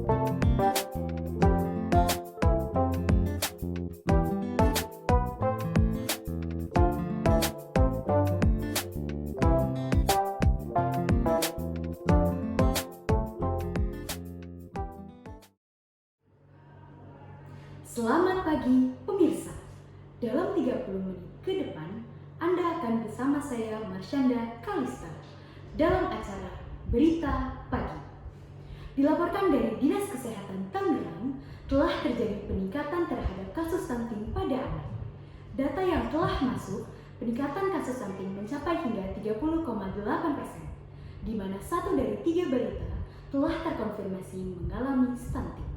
Selamat pagi pemirsa. Dalam 30 menit ke depan, Anda akan bersama saya Marsyanda Kalista dalam acara Berita Pagi. Dilaporkan dari Dinas Kesehatan Tangerang, telah terjadi peningkatan terhadap kasus stunting pada anak. Data yang telah masuk, peningkatan kasus stunting mencapai hingga 30,8%, di mana 1 dari 3 balita telah terkonfirmasi mengalami stunting.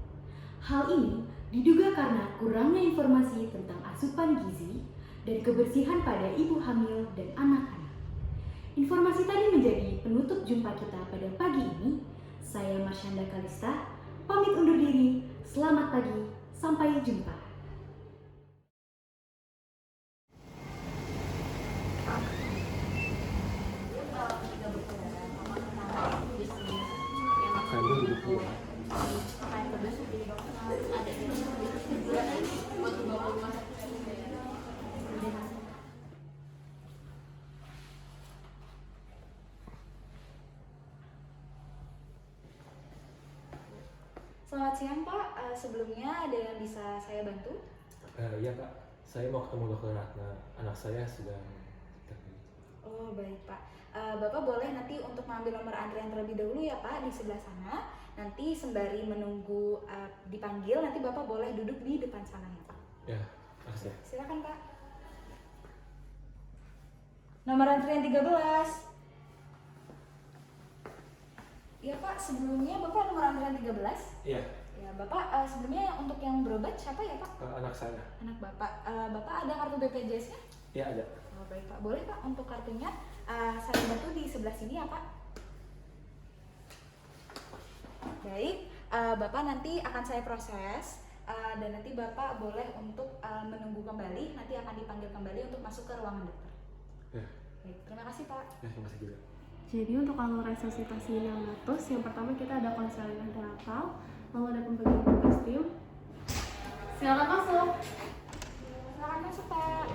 Hal ini diduga karena kurangnya informasi tentang asupan gizi dan kebersihan pada ibu hamil dan anak-anak. Informasi tadi menjadi penutup jumpa kita pada pagi ini. Saya Marsyanda Kalista, pamit undur diri. Selamat pagi, sampai jumpa. Selamat siang Pak, sebelumnya ada yang bisa saya bantu? Iya Kak, saya mau ketemu dokter Ratna. Anak saya sedang Oh baik Pak, Bapak boleh nanti untuk mengambil nomor antrian terlebih dahulu ya Pak di sebelah sana. Nanti sembari menunggu dipanggil, nanti Bapak boleh duduk di depan sana ya Pak. Ya, makasih ya. Silakan Pak. Nomor antrian 13. Iya Pak, sebelumnya Bapak nomor antrian 13? Iya, Ya Bapak, sebelumnya untuk yang berobat siapa ya Pak? anak saya. Anak Bapak. Bapak ada kartu BPJS-nya? Iya ada. Oh, baik Pak, boleh Pak untuk kartunya saya bantu di sebelah sini ya Pak. Baik, Bapak nanti akan saya proses dan nanti Bapak boleh untuk menunggu kembali, nanti akan dipanggil kembali untuk masuk ke ruangan dokter. Ya, Baik, terima kasih Pak. ya terima kasih juga. Jadi untuk alur resusitasi neonatus, yang pertama kita ada konseling antenatal, lalu ada pembagian tugas tim. Silakan masuk. Silakan masuk Pak.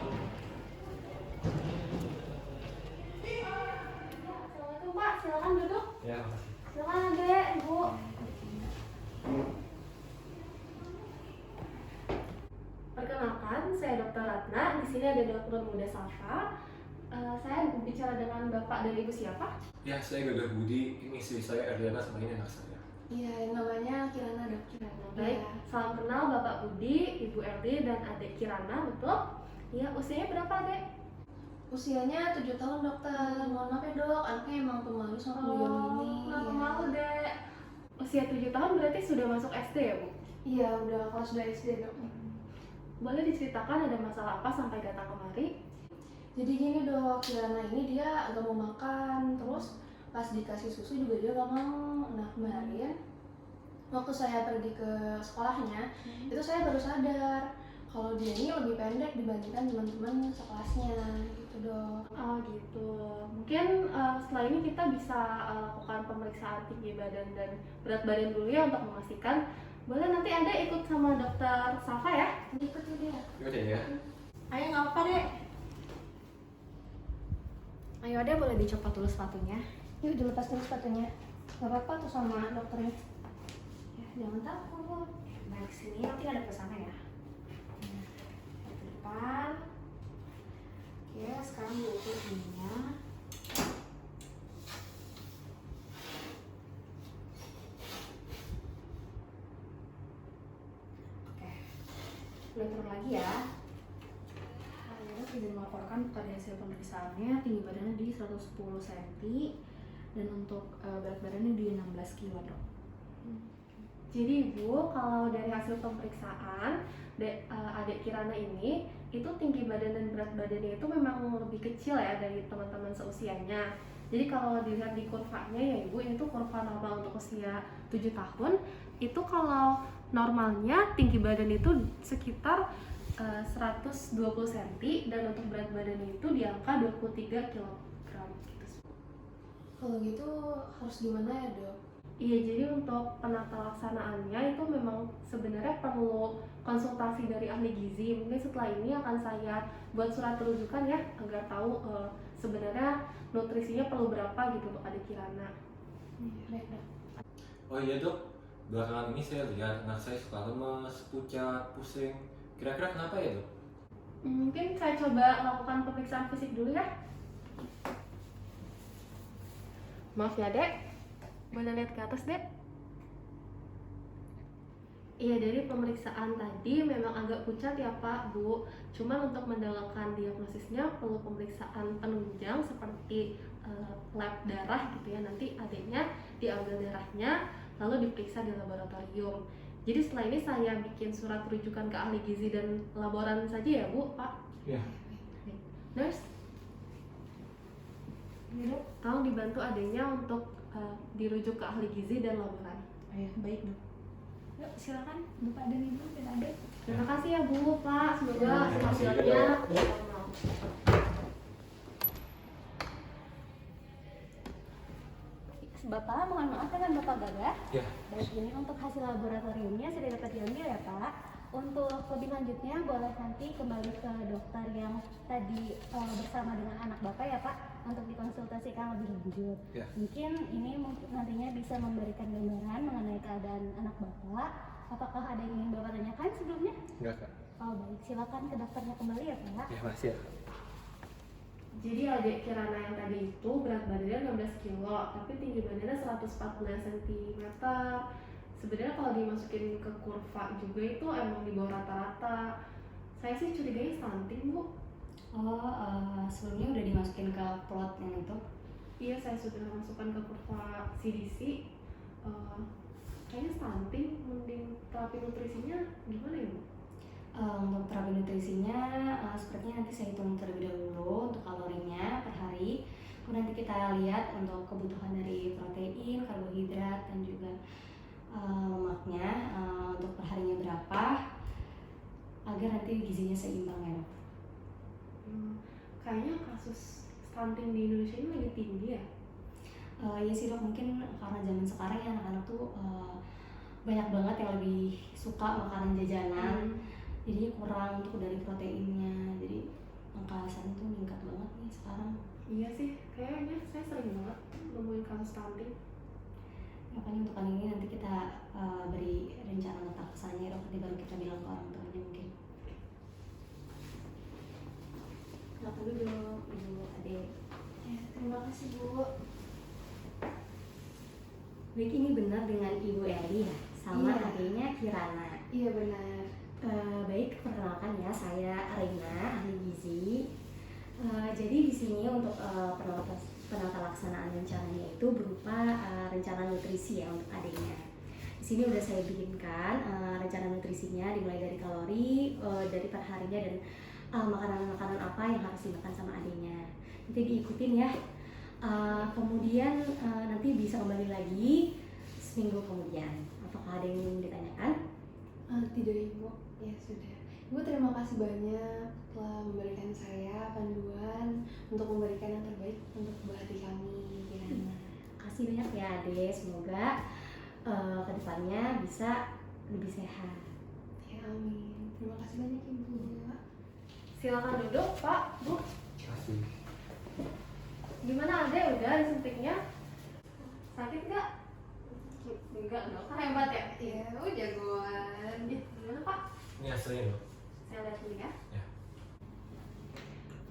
Assalamualaikum Pak, silakan duduk. Ya, makasih. Silakan Adek, Ibu. Perkenalkan, saya Dr. Ratna. Di sini ada Dr. Muda Safa. Saya bicara dengan Bapak dan Ibu siapa? Ya, saya Gagar Budi. Ini istri saya Erliana sama ini anak saya. Iya, namanya Kirana Dok. Baik, salam kenal Bapak Budi, Ibu Erdi, dan adik Kirana, betul? Iya, usianya berapa Dek? Usianya 7 tahun dokter. Mohon maaf ya dok, anaknya emang pemalu sama guyon gini. Kenapa Iya. malu Dek? Usia 7 tahun berarti sudah masuk SD ya Bu? Iya, udah kelas 2 SD dok. Boleh diceritakan ada masalah apa sampai datang kemari? Jadi gini dok, Kirana ini dia gak mau makan, terus pas dikasih susu juga dia gak mau. Nah kemarin waktu saya pergi ke sekolahnya, itu saya baru sadar kalau dia ini lebih pendek dibandingkan teman-teman sekelasnya gitu dok. Oh gitu. Mungkin setelah ini kita bisa lakukan pemeriksaan tinggi badan dan berat badan dulu ya untuk memastikan. Boleh nanti Anda ikut sama dokter Safa ya? Ikuti dia. Yaudah ya. Ayo nggak apa-apa Dek. Ayo Dek, boleh dicopot dulu sepatunya. Yuk dilepas dulu sepatunya. Gak apa-apa tuh sama dokternya. Ya, jangan takut. Baik, sini nanti ada ke sana ya. Ke depan. Oke, sekarang diukur ininya. Oke, boleh turun lagi ya. Saya tidak melaporkan pada hasil pemeriksaannya tinggi badannya di 110 cm dan untuk berat badannya di 16 kg dok. Jadi Bu, kalau dari hasil pemeriksaan adik Kirana ini itu tinggi badan dan berat badannya itu memang lebih kecil ya dari teman-teman seusianya. Jadi kalau dilihat di kurvanya ya Ibu, ini tuh kurva normal untuk usia 7 tahun. Itu kalau normalnya tinggi badan itu sekitar 120 cm dan untuk berat badannya itu di angka 23 kg gitu. Kalau gitu harus gimana ya dok? Iya, jadi untuk penata laksanaannya itu memang sebenarnya perlu konsultasi dari ahli gizi. Mungkin setelah ini akan saya buat surat rujukan ya, agar tahu sebenarnya nutrisinya perlu berapa gitu untuk adik Kirana. Baik, Dok. Oh iya dok, belakangan ini saya lihat anak saya suka lemes, pucat, pusing. Kira-kira kenapa ya dok? Mungkin saya coba lakukan pemeriksaan fisik dulu ya. Maaf ya dek, boleh lihat ke atas dek? Iya, dari pemeriksaan tadi memang agak pucat ya Pak, Bu. Cuman untuk mendalilkan diagnosisnya perlu pemeriksaan penunjang seperti lab darah gitu ya. Nanti adiknya diambil darahnya lalu diperiksa di laboratorium. Jadi setelah ini saya bikin surat rujukan ke ahli gizi dan laboran saja ya Bu, Pak. Iya. Nurse, Iya dok. tolong dibantu adiknya untuk dirujuk ke ahli gizi dan laboran. Iya, baik dok. Yuk silakan Bapak dan Ibu dan Adik. Terima kasih ya Bu, Pak. Semoga Ya, terima kasih hasilnya juga, normal. Bapak, mohon maaf dengan Bapak Gaga. Ya. Baik, ini untuk hasil laboratoriumnya sudah dapat diambil ya Pak. Untuk lebih lanjutnya boleh nanti kembali ke dokter yang tadi bersama dengan anak Bapak ya Pak, untuk dikonsultasikan lebih lanjut. Ya. Mungkin ini nantinya bisa memberikan gambaran mengenai keadaan anak Bapak. Apakah ada yang ingin Bapak tanyakan sebelumnya? Enggak kak. Oh baik, silakan ke dokternya kembali ya Pak. Ya makasih ya. Jadi adik Kirana yang tadi itu berat badannya 16 kilo, tapi tinggi badannya 114 cm. Sebenarnya kalau dimasukin ke kurva juga itu emang di bawah rata-rata. Saya sih curiganya stunting Bu. Oh, sebelumnya udah dimasukin ke plot yang itu? Iya, saya sudah masukkan ke kurva CDC. Kayaknya stunting, mending terapi nutrisinya gimana ya Bu? Untuk terapi nutrisinya, sepertinya nanti saya hitung terlebih dahulu untuk kalorinya per hari. Kemudian nanti kita lihat untuk kebutuhan dari protein, karbohidrat, dan juga lemaknya untuk perharinya berapa, agar nanti gizinya seimbang ya dok. Kayaknya kasus stunting di Indonesia ini lagi tinggi ya. Iya sih dok, mungkin karena zaman sekarang ya anak-anak tuh banyak banget yang lebih suka makanan jajanan, jadi kurang untuk dari proteinnya, jadi angka stunting tuh meningkat banget nih sekarang. Iya sih, kayaknya saya sering banget nemuin kasus stunting. Makanya untuk kali ini nanti kita beri rencana letak kesannya dok, nanti baru kita bilang ke orang tuanya mungkin. Silakan duduk, Ibu Adik. Ya, terima kasih Bu. Baik, ini benar dengan Ibu Eri ya, sama Iya. adiknya Kirana. Iya benar. Baik, perkenalkan ya, saya Reina, ahli gizi. Jadi di sini untuk penata laksanaan rencananya itu berupa rencana nutrisi ya untuk adiknya. Di sini udah saya bikinkan rencana nutrisinya, dimulai dari kalori, dari perharinya, dan makanan-makanan apa yang harus dimakan sama adiknya. Nanti diikutin ya. Kemudian nanti bisa kembali lagi seminggu kemudian. Apakah ada yang ingin ditanyakan? Tidak Ibu, ya sudah. Ibu terima kasih banyak telah memberikan saya panduan untuk memberikan yang terbaik untuk buah hati kami. Kirana. Kasih banyak ya Ade, semoga kedepannya bisa lebih sehat. Ya amin. Terima kasih banyak Ibu. Silakan duduk Pak, Bu. Makasih. Gimana Ade, udah disuntiknya? Sakit nggak? Enggak dong, kan hebat ya? Ya, jagoan. Gimana Pak? Ini hasilnya dok. Saya lihat dulu ya. Ya.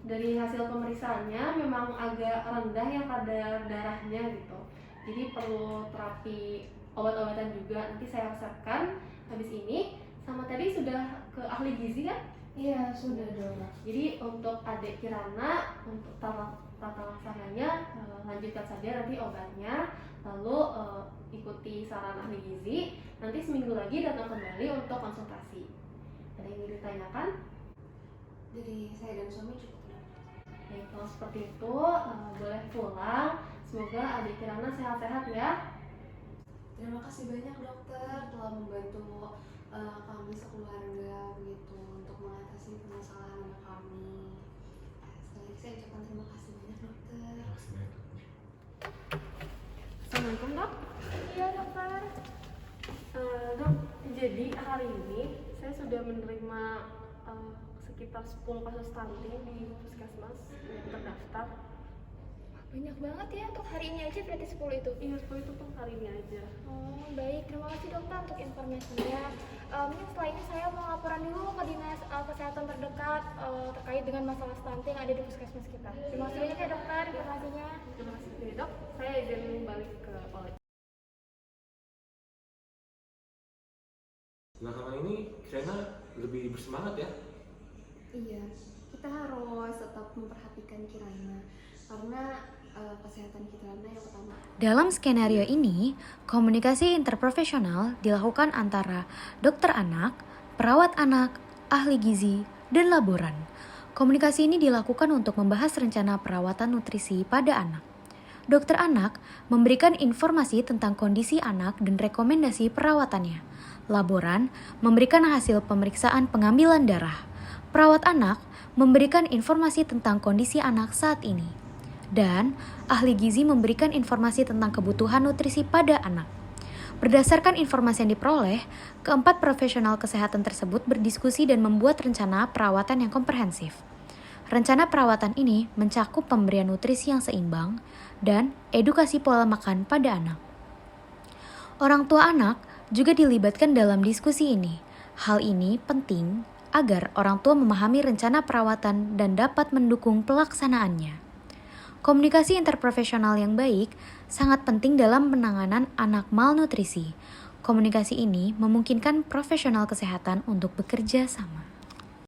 Dari hasil pemeriksaannya memang agak rendah ya kadar darahnya gitu. Jadi perlu terapi obat-obatan juga. Nanti saya resepkan habis ini. Sama tadi sudah ke ahli gizi kan? Iya, sudah dong. Jadi untuk adik Kirana, untuk tata laksananya lanjutkan saja nanti obatnya, lalu ikuti saran ahli gizi. Nanti seminggu lagi datang kembali untuk konsultasi. Ada yang ingin ditanyakan? Dari saya dan suami cukup dong. Baik, kalau seperti itu boleh pulang. Semoga adik Kirana sehat-sehat ya. Terima kasih banyak dokter telah membantu kami sekeluarga begitu untuk mengatasi permasalahan anak kami. Sekali lagi saya ucapkan terima kasih banyak dokter. Makasih banyak dok. Assalamualaikum dok. Iya dok. Jadi hari ini saya sudah menerima sekitar 10 kasus stunting di puskesmas yang terdaftar. Banyak banget ya untuk hari ini aja, berarti 10 itu. Iya, 10 itu tuh hari ini aja. Oh, baik. Terima kasih dokter untuk informasinya. Mungkin setelah ini saya mau laporan dulu ke dinas kesehatan terdekat terkait dengan masalah stunting yang ada di puskesmas kita. Terima kasih banyak ya dokter, informasinya. Terima kasih. Jadi, Dok, saya izin balik ke Polres. Belakangan ini Kirana lebih bersemangat ya. Iya, kita harus tetap memperhatikan Kirana karena kesehatan Kirana yang utama. Dalam skenario ini, komunikasi interprofesional dilakukan antara dokter anak, perawat anak, ahli gizi, dan laboran. Komunikasi ini dilakukan untuk membahas rencana perawatan nutrisi pada anak. Dokter anak memberikan informasi tentang kondisi anak dan rekomendasi perawatannya. Laboran memberikan hasil pemeriksaan pengambilan darah. Perawat anak memberikan informasi tentang kondisi anak saat ini. Dan ahli gizi memberikan informasi tentang kebutuhan nutrisi pada anak. Berdasarkan informasi yang diperoleh, keempat profesional kesehatan tersebut berdiskusi dan membuat rencana perawatan yang komprehensif. Rencana perawatan ini mencakup pemberian nutrisi yang seimbang dan edukasi pola makan pada anak. Orang tua anak juga dilibatkan dalam diskusi ini. Hal ini penting agar orang tua memahami rencana perawatan dan dapat mendukung pelaksanaannya. Komunikasi interprofesional yang baik sangat penting dalam penanganan anak malnutrisi. Komunikasi ini memungkinkan profesional kesehatan untuk bekerja sama.